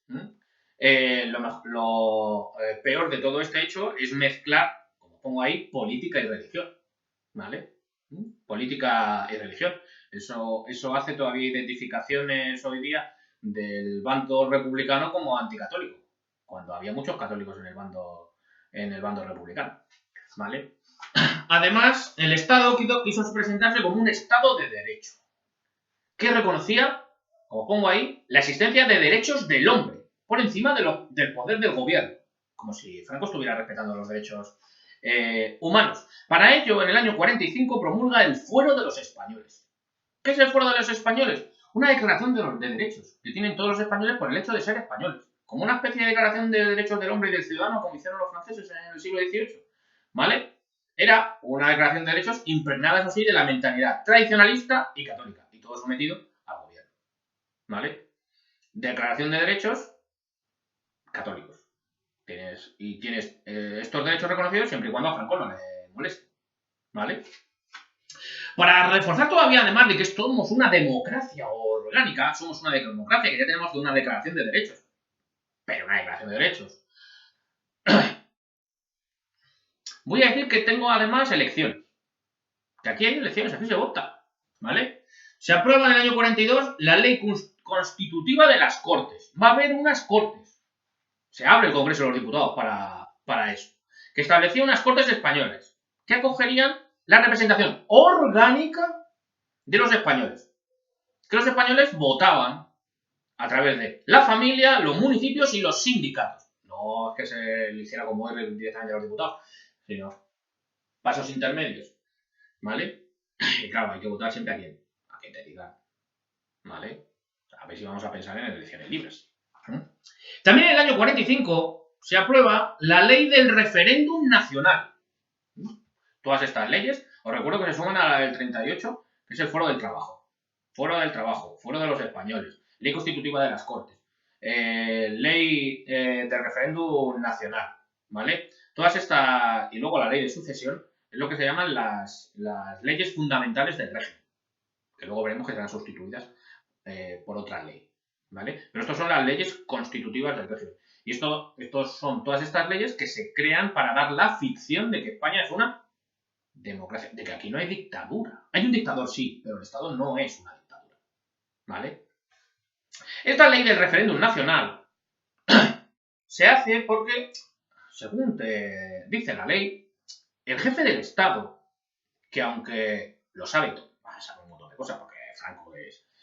Lo peor de todo este hecho es mezclar, como pongo ahí, política y religión, ¿vale? Política y religión. Eso hace todavía identificaciones hoy día del bando republicano como anticatólico, cuando había muchos católicos en el bando republicano, ¿vale? Además, el Estado quiso presentarse como un Estado de derecho, que reconocía, como pongo ahí, la existencia de derechos del hombre por encima del poder del gobierno, como si Franco estuviera respetando los derechos humanos. Para ello, en el año 45 promulga el Fuero de los Españoles. ¿Qué es el Fuero de los Españoles? Una declaración de derechos que tienen todos los españoles por el hecho de ser españoles, como una especie de declaración de derechos del hombre y del ciudadano, como hicieron los franceses en el siglo XVIII, ¿vale? Era una declaración de derechos impregnada, eso sí, de la mentalidad tradicionalista y católica, y todo sometido al gobierno, ¿vale? Declaración de derechos católicos. Tienes estos derechos reconocidos siempre y cuando a Franco no le moleste, ¿vale? Para reforzar todavía, además de que somos una democracia orgánica, somos una democracia que ya tenemos una declaración de derechos. Pero una declaración de derechos. Voy a decir que tengo además elecciones. Que aquí hay elecciones, aquí se vota, ¿vale? Se aprueba en el año 42 la ley constitutiva de las Cortes. Va a haber unas Cortes. Se abre el Congreso de los Diputados para eso. Que establecía unas Cortes españolas que acogerían la representación orgánica de los españoles. Que los españoles votaban a través de la familia, los municipios y los sindicatos. No es que se le hiciera como R directamente a los diputados, sino pasos intermedios, ¿vale? Y claro, hay que votar siempre a quien te digan, ¿vale? A ver si vamos a pensar en elecciones libres. También en el año 45 se aprueba la ley del referéndum nacional. Todas estas leyes, os recuerdo que se suman a la del 38, que es el Foro del Trabajo. Foro del Trabajo, Foro de los Españoles, Ley Constitutiva de las Cortes, Ley de Referéndum Nacional, ¿vale? Todas estas, y luego la Ley de Sucesión, es lo que se llaman las leyes fundamentales del régimen, que luego veremos que serán sustituidas por otra ley, ¿vale? Pero estas son las leyes constitutivas del régimen. Y estos son todas estas leyes que se crean para dar la ficción de que España es una democracia, de que aquí no hay dictadura. Hay un dictador, sí, pero el Estado no es una dictadura, ¿vale? Esta ley del referéndum nacional se hace porque, según te dice la ley, el jefe del Estado, que aunque lo sabe todo, sabe un montón de cosas, porque Franco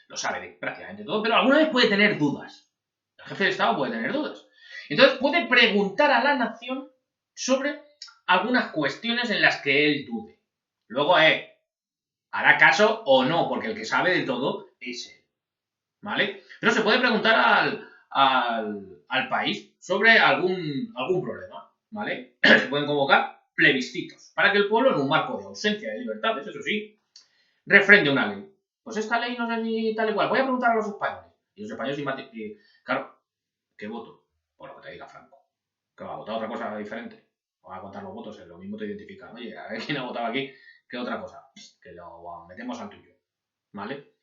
lo sabe de prácticamente todo, pero alguna vez puede tener dudas. El jefe del Estado puede tener dudas. Entonces puede preguntar a la nación sobre algunas cuestiones en las que él dude. Luego, hará caso o no, porque el que sabe de todo es él, ¿vale? Pero se puede preguntar al país sobre algún problema, ¿vale? Se pueden convocar plebiscitos para que el pueblo, en un marco de ausencia de libertades, eso sí, refrende una ley. Pues esta ley no sé si tal y cual. Voy a preguntar a los españoles. Y los españoles, claro, ¿qué voto? Por lo que te diga Franco. ¿Que va a votar otra cosa diferente? Va a contar los votos, lo mismo te identifica. Oye, a ver quién ha votado aquí, ¿qué otra cosa? Que lo metemos al tuyo, ¿vale?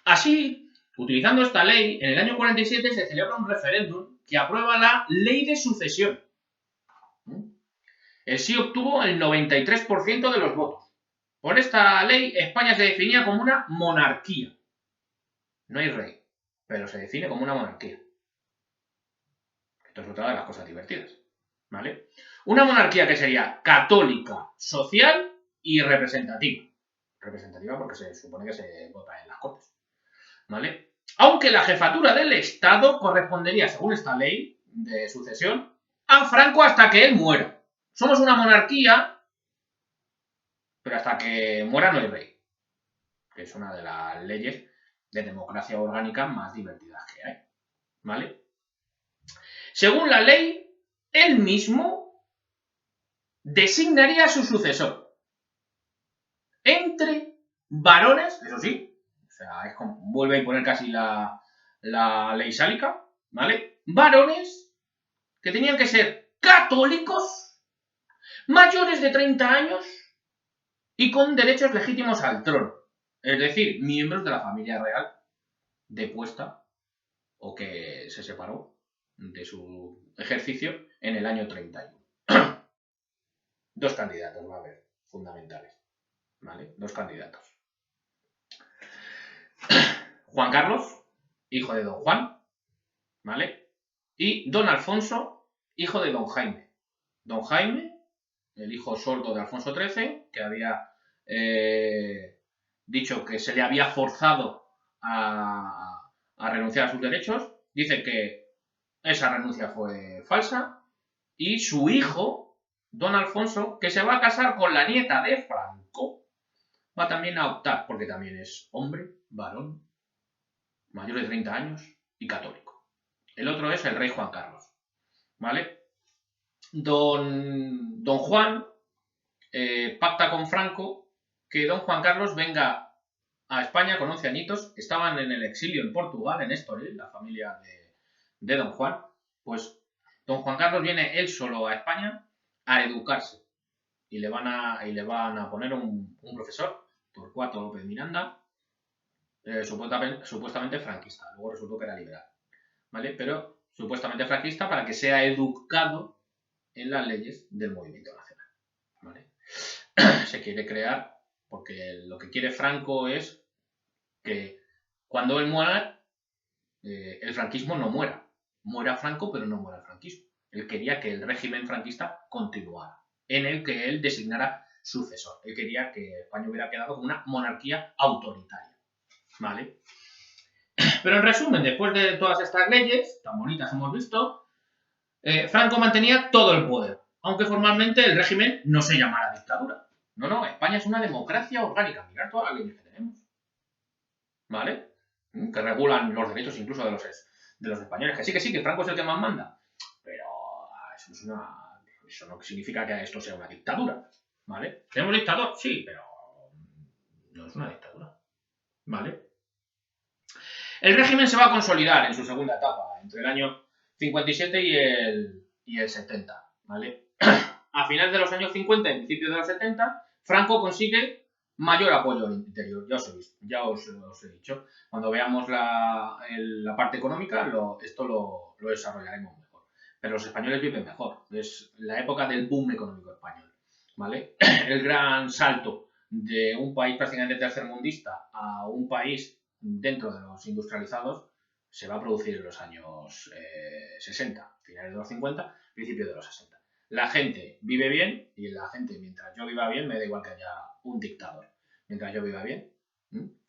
Así, utilizando esta ley, en el año 47 se celebra un referéndum que aprueba la ley de sucesión. El sí obtuvo el 93% de los votos. Por esta ley, España se definía como una monarquía. No hay rey, pero se define como una monarquía. Esto es otra de las cosas divertidas, ¿vale? Una monarquía que sería católica, social y representativa. Representativa porque se supone que se vota en las Cortes, ¿vale? Aunque la jefatura del Estado correspondería, según esta ley de sucesión, a Franco hasta que él muera. Somos una monarquía, pero hasta que muera no hay rey. Que es una de las leyes de democracia orgánica más divertidas que hay, ¿vale? Según la ley, él mismo designaría a su sucesor entre varones, eso sí, o sea, es como, vuelve a imponer casi la ley sálica, ¿vale? Varones que tenían que ser católicos, mayores de 30 años y con derechos legítimos al trono, es decir, miembros de la familia real depuesta o que se separó de su ejercicio en el año 31. Dos candidatos va a haber, fundamentales, ¿vale? Dos candidatos. Juan Carlos, hijo de don Juan, ¿vale? Y don Alfonso, hijo de don Jaime. Don Jaime, el hijo sordo de Alfonso XIII, que había dicho que se le había forzado a renunciar a sus derechos, dice que esa renuncia fue falsa, y su hijo, don Alfonso, que se va a casar con la nieta de Franco, va también a optar, porque también es hombre, varón, mayor de 30 años y católico. El otro es el rey Juan Carlos, ¿vale? Don Juan pacta con Franco que don Juan Carlos venga a España con 11 añitos. Estaban en el exilio en Portugal, en Estoril, la familia de don Juan. Pues don Juan Carlos viene él solo a España a educarse. Y le van a poner un profesor, Torcuato López Miranda, supuestamente franquista. Luego resultó que era liberal, ¿vale? Pero supuestamente franquista para que sea educado en las leyes del movimiento nacional, ¿vale? Se quiere crear, porque lo que quiere Franco es que cuando él muera, el franquismo no muera. Muera Franco, pero no muera el franquismo. Él quería que el régimen franquista continuara, en el que él designara sucesor. Él quería que España hubiera quedado como una monarquía autoritaria, ¿vale? Pero en resumen, después de todas estas leyes, tan bonitas hemos visto, Franco mantenía todo el poder, aunque formalmente el régimen no se llamara dictadura. No, España es una democracia orgánica. Mirad todas las leyes que tenemos, ¿vale? Que regulan los derechos incluso de los españoles. Que sí, que Franco es el que más manda. Pero eso no significa que esto sea una dictadura, ¿vale? ¿Tenemos dictador? Sí, pero no es una dictadura, ¿vale? El régimen se va a consolidar en su segunda etapa, entre el año 57 y el 70, ¿vale? A finales de los años 50 y principios de los 70, Franco consigue mayor apoyo al interior. Ya os he dicho. Cuando veamos la parte económica, esto lo desarrollaremos mejor. Pero los españoles viven mejor. Es la época del boom económico español, ¿vale? El gran salto de un país prácticamente tercermundista a un país dentro de los industrializados se va a producir en los años 60, finales de los 50, principios de los 60. La gente vive bien y la gente, mientras yo viva bien, me da igual que haya un dictador. Mientras yo viva bien,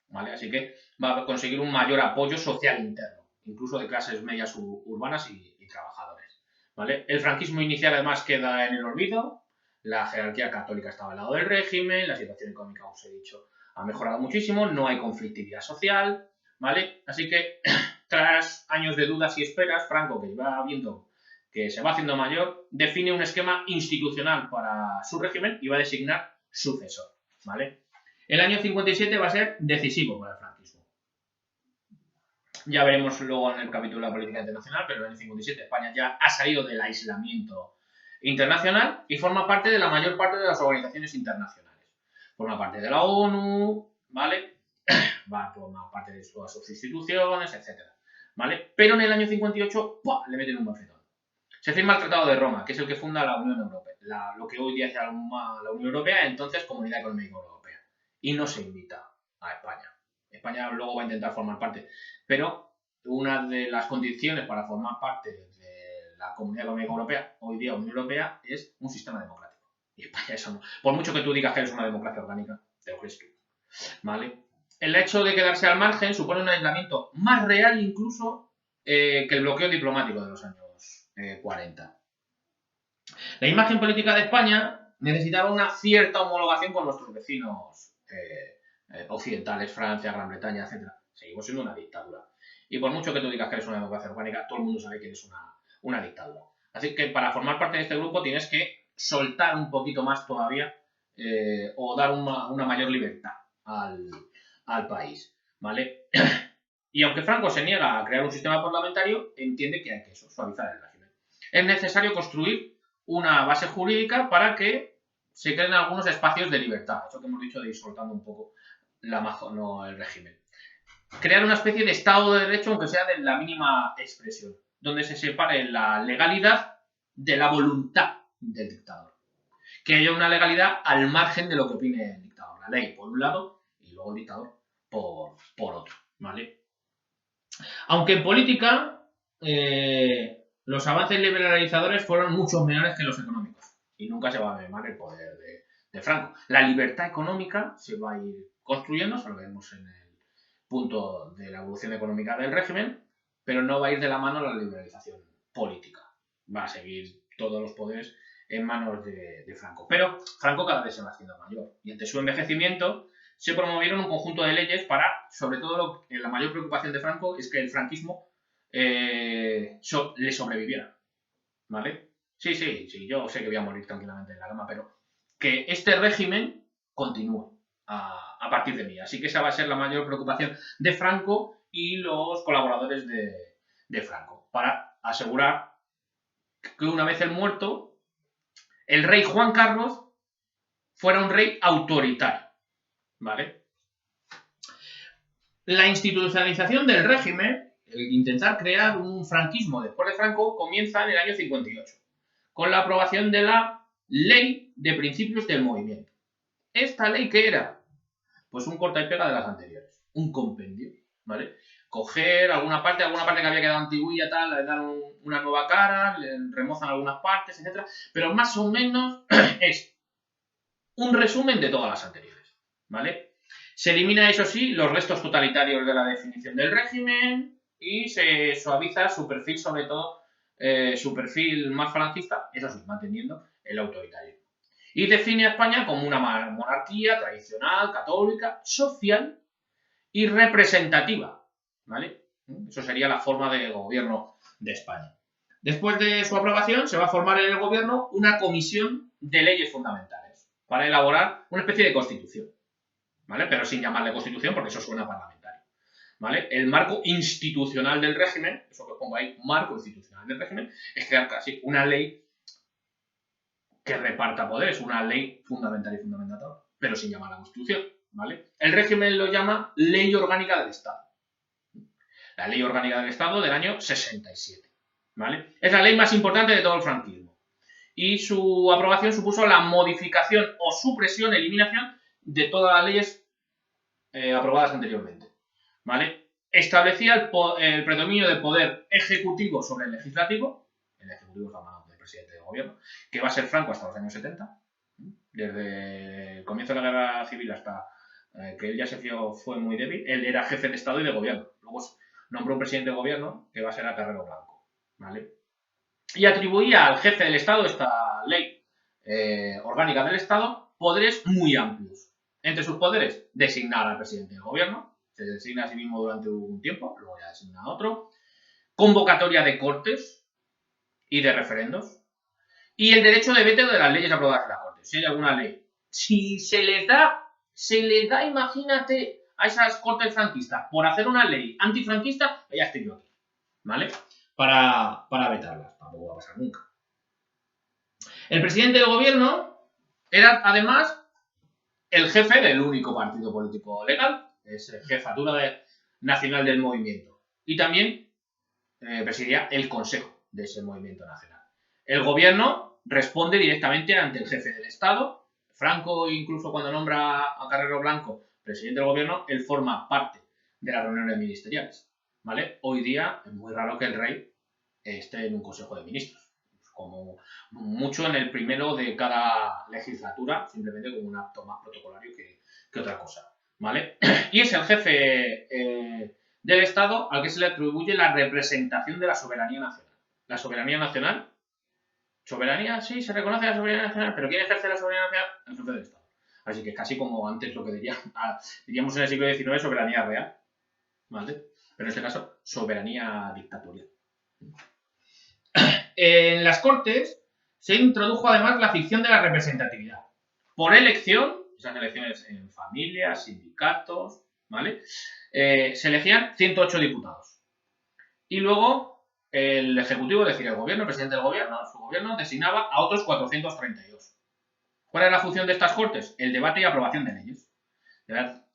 ¿vale? Así que va a conseguir un mayor apoyo social interno, incluso de clases medias urbanas y trabajadores, ¿vale? El franquismo inicial además queda en el olvido, la jerarquía católica estaba al lado del régimen, la situación económica, como os he dicho, ha mejorado muchísimo, no hay conflictividad social, ¿vale? Así que, tras años de dudas y esperas, Franco, que va viendo que se va haciendo mayor, define un esquema institucional para su régimen y va a designar sucesor, ¿vale? El año 57 va a ser decisivo para el franquismo. Ya veremos luego en el capítulo de la política internacional, pero en el año 57 España ya ha salido del aislamiento internacional y forma parte de la mayor parte de las organizaciones internacionales. Forma parte de la ONU, ¿vale? Va a formar parte de todas sus instituciones, etc. ¿Vale? Pero en el año 58 ¡pua!, le meten un bofetón. Se firma el Tratado de Roma, que es el que funda la Unión Europea. Lo que hoy día es la Unión Europea, entonces Comunidad Económica Europea. Y no se invita a España. España luego va a intentar formar parte. Pero una de las condiciones para formar parte de la Comunidad Económica Europea, hoy día Unión Europea, es un sistema democrático. Y España eso no. Por mucho que tú digas que eres una democracia orgánica, te lo crees tú, ¿vale? El hecho de quedarse al margen supone un aislamiento más real incluso que el bloqueo diplomático de los años 40. La imagen política de España necesitaba una cierta homologación con nuestros vecinos occidentales, Francia, Gran Bretaña, etc. Seguimos siendo una dictadura. Y por mucho que tú digas que eres una democracia orgánica, todo el mundo sabe que eres una dictadura. Así que para formar parte de este grupo tienes que soltar un poquito más todavía o dar una mayor libertad al país, ¿vale? Y aunque Franco se niega a crear un sistema parlamentario, entiende que hay que suavizar el régimen. Es necesario construir una base jurídica para que se creen algunos espacios de libertad. Eso que hemos dicho de ir soltando un poco el régimen. crear una especie de Estado de Derecho, aunque sea de la mínima expresión, donde se separe la legalidad de la voluntad del dictador. Que haya una legalidad al margen de lo que opine el dictador. La ley por un lado y luego el dictador por otro, ¿vale? Aunque en política los avances liberalizadores fueron mucho menores que los económicos y nunca se va a mermar el poder de Franco. La libertad económica se va a ir construyendo, eso lo vemos en el punto de la evolución económica del régimen, pero no va a ir de la mano la liberalización política. Va a seguir todos los poderes en manos de Franco. Pero Franco cada vez se va haciendo mayor y ante su envejecimiento se promovieron un conjunto de leyes para, sobre todo, la mayor preocupación de Franco es que el franquismo le sobreviviera. ¿Vale? Sí, yo sé que voy a morir tranquilamente en la cama, pero que este régimen continúe a partir de mí. Así que esa va a ser la mayor preocupación de Franco y los colaboradores de Franco, para asegurar que una vez el muerto, el rey Juan Carlos fuera un rey autoritario. ¿Vale? La institucionalización del régimen, el intentar crear un franquismo después de Franco, comienza en el año 58, con la aprobación de la Ley de Principios del Movimiento. ¿Esta ley qué era? Pues un corta y pega de las anteriores, un compendio, ¿vale? Coger alguna parte que había quedado antigua, tal, le dan una nueva cara, le remozan algunas partes, etc. Pero más o menos es un resumen de todas las anteriores, ¿vale? Se elimina, eso sí, los restos totalitarios de la definición del régimen y se suaviza su perfil, sobre todo su perfil más falangista, eso sí, manteniendo el autoritario. Y define a España como una monarquía tradicional, católica, social y representativa, ¿vale? Eso sería la forma de gobierno de España. Después de su aprobación, se va a formar en el gobierno una comisión de leyes fundamentales para elaborar una especie de constitución, ¿vale? Pero sin llamarle constitución porque eso suena parlamentario, ¿vale? El marco institucional del régimen, eso que pongo ahí, marco institucional del régimen, es crear casi una ley que reparta poderes, una ley fundamental y fundamental, pero sin llamarla constitución, ¿vale? El régimen lo llama Ley Orgánica del Estado. La Ley Orgánica del Estado del año 67, ¿vale? Es la ley más importante de todo el franquismo. Y su aprobación supuso la modificación o supresión, eliminación de todas las leyes aprobadas anteriormente, ¿vale? Establecía el predominio del poder ejecutivo sobre el legislativo. El ejecutivo es la mano del presidente de gobierno, que va a ser Franco hasta los años 70, desde el comienzo de la guerra civil hasta que él ya fue muy débil. Él era jefe de Estado y de gobierno. Luego nombró un presidente de gobierno que va a ser a Carrero Blanco, ¿vale? Y atribuía al jefe del Estado, esta ley orgánica del Estado, poderes muy amplios. Entre sus poderes, designar al presidente del gobierno, se designa a sí mismo durante un tiempo, luego ya designa a otro, convocatoria de cortes y de referendos, y el derecho de veto de las leyes aprobadas en la Corte, si hay alguna ley. Si se les da, imagínate, a esas cortes franquistas por hacer una ley antifranquista, ya estoy yo aquí, ¿vale? Para vetarlas, tampoco va a pasar nunca. El presidente del gobierno era, además, el jefe del único partido político legal, es jefatura nacional del movimiento, y también presidía el consejo de ese movimiento nacional. El gobierno responde directamente ante el jefe del Estado. Franco, incluso cuando nombra a Carrero Blanco presidente del gobierno, él forma parte de las reuniones ministeriales, ¿vale? Hoy día es muy raro que el rey esté en un consejo de ministros, como mucho en el primero de cada legislatura, simplemente como un acto más protocolario que otra cosa, ¿vale? Y es el jefe del Estado al que se le atribuye la representación de la soberanía nacional. La soberanía nacional, sí, se reconoce la soberanía nacional, pero ¿quién ejerce la soberanía nacional? El jefe del Estado. Así que es casi como antes lo que diríamos en el siglo XIX, soberanía real, ¿vale? Pero en este caso, soberanía dictatorial. En las Cortes se introdujo además la ficción de la representatividad. Por elección, esas elecciones en familias, sindicatos, ¿vale? Se elegían 108 diputados. Y luego el Ejecutivo, es decir, el gobierno, el presidente del gobierno, su gobierno, designaba a otros 432. ¿Cuál es la función de estas Cortes? El debate y aprobación de leyes.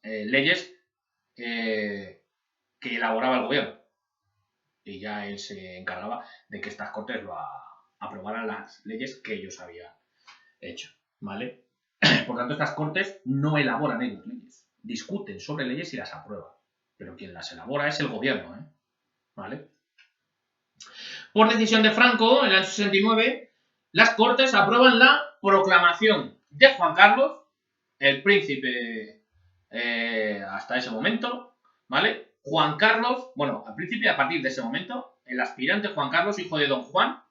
Leyes que elaboraba el gobierno. Y ya él se encargaba de que estas cortes aprobaran las leyes que ellos habían hecho, ¿vale? Por tanto, estas cortes no elaboran ellos leyes, discuten sobre leyes y las aprueban. Pero quien las elabora es el gobierno, ¿eh? ¿Vale? Por decisión de Franco, en el año 69, las Cortes aprueban la proclamación de Juan Carlos, el príncipe hasta ese momento, ¿vale? Juan Carlos, bueno, al príncipe a partir de ese momento, el aspirante Juan Carlos, hijo de Don Juan,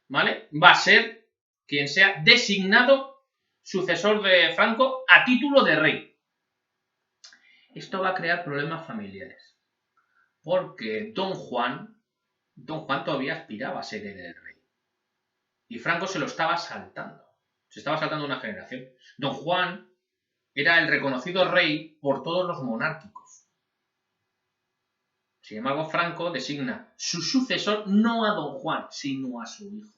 ¿vale? Va a ser quien sea designado sucesor de Franco a título de rey. Esto va a crear problemas familiares, porque Don Juan todavía aspiraba a ser el rey. Y Franco se lo estaba saltando. Se estaba saltando una generación. Don Juan era el reconocido rey por todos los monárquicos. Sin embargo, Franco designa su sucesor no a Don Juan, sino a su hijo.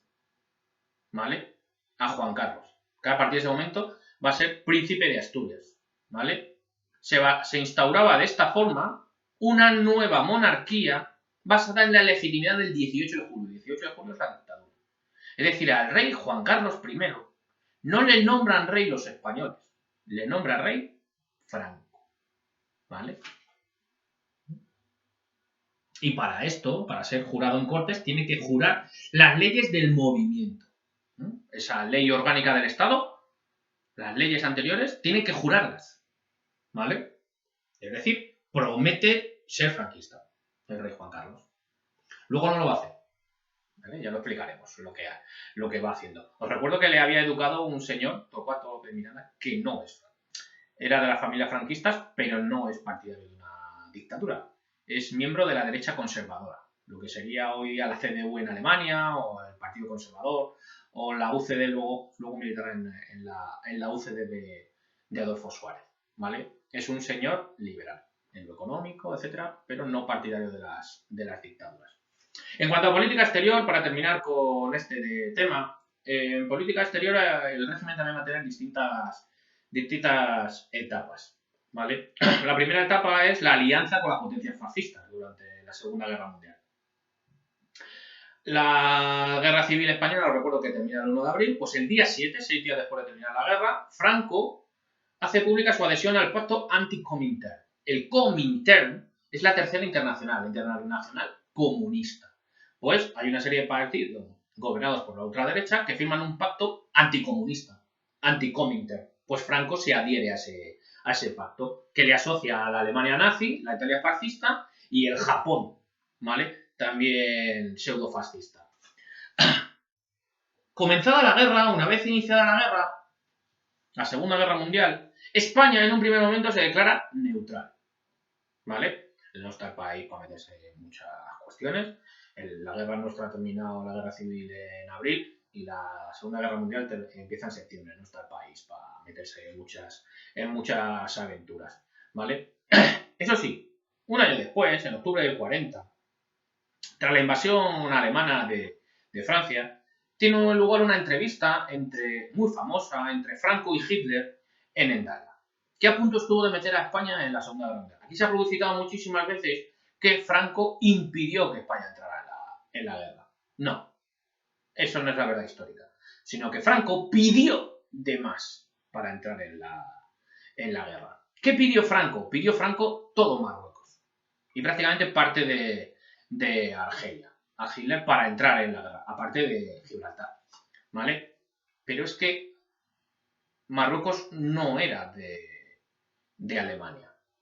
¿Vale? A Juan Carlos. Que a partir de ese momento va a ser príncipe de Asturias. ¿Vale? Se instauraba de esta forma una nueva monarquía basada en la legitimidad del 18 de julio. El 18 de julio es la dictadura. Es decir, al rey Juan Carlos I no le nombran rey los españoles, le nombra rey Franco. ¿Vale? Y para esto, para ser jurado en Cortes, tiene que jurar las leyes del movimiento. Esa ley orgánica del Estado, las leyes anteriores, tiene que jurarlas. ¿Vale? Es decir, promete ser franquista, el rey Juan Carlos. Luego no lo va a hacer. ¿Vale? Ya lo explicaremos lo que va haciendo. Os recuerdo que le había educado un señor, Torcuato de Miranda, que no es franco. Era de la familia franquistas, pero no es partidario de una dictadura. Es miembro de la derecha conservadora, lo que sería hoy día la CDU en Alemania, o el Partido Conservador, o la UCD, luego militar en la UCD de Adolfo Suárez. ¿Vale? Es un señor liberal, en lo económico, etcétera, pero no partidario de las dictaduras. En cuanto a política exterior, para terminar con este tema, en política exterior el régimen también va a tener distintas etapas, ¿vale? La primera etapa es la alianza con las potencias fascistas durante la Segunda Guerra Mundial. La Guerra Civil Española, os recuerdo que termina el 1 de abril, pues el día 7, 6 días después de terminar la guerra, Franco hace pública su adhesión al pacto anti-Comintern. El Comintern es la tercera internacional comunista. Pues hay una serie de partidos gobernados por la ultraderecha que firman un pacto anticomunista, anti-Comintern. Pues Franco se adhiere a ese pacto, que le asocia a la Alemania nazi, la Italia fascista y el Japón, ¿vale? También pseudo-fascista. Comenzada la guerra, una vez iniciada la guerra, la Segunda Guerra Mundial, España en un primer momento se declara neutral, ¿vale? No está el país para meterse en muchas cuestiones. La guerra nuestra ha terminado, la guerra civil en abril, y la Segunda Guerra Mundial empieza en septiembre. No está el país para meterse en muchas aventuras, ¿vale? Eso sí, un año después, en octubre del 40, tras la invasión alemana de Francia, tiene lugar una entrevista muy famosa entre Franco y Hitler en Endala, que a punto estuvo de meter a España en la Segunda Guerra Mundial. Aquí se ha publicitado muchísimas veces que Franco impidió que España entrara en la guerra. No, eso no es la verdad histórica, sino que Franco pidió de más para entrar en la guerra. ¿Qué pidió Franco? Pidió Franco todo Marruecos y prácticamente parte de Argelia a Hitler para entrar en la guerra, aparte de Gibraltar, ¿vale? Pero es que Marruecos no era de Alemania,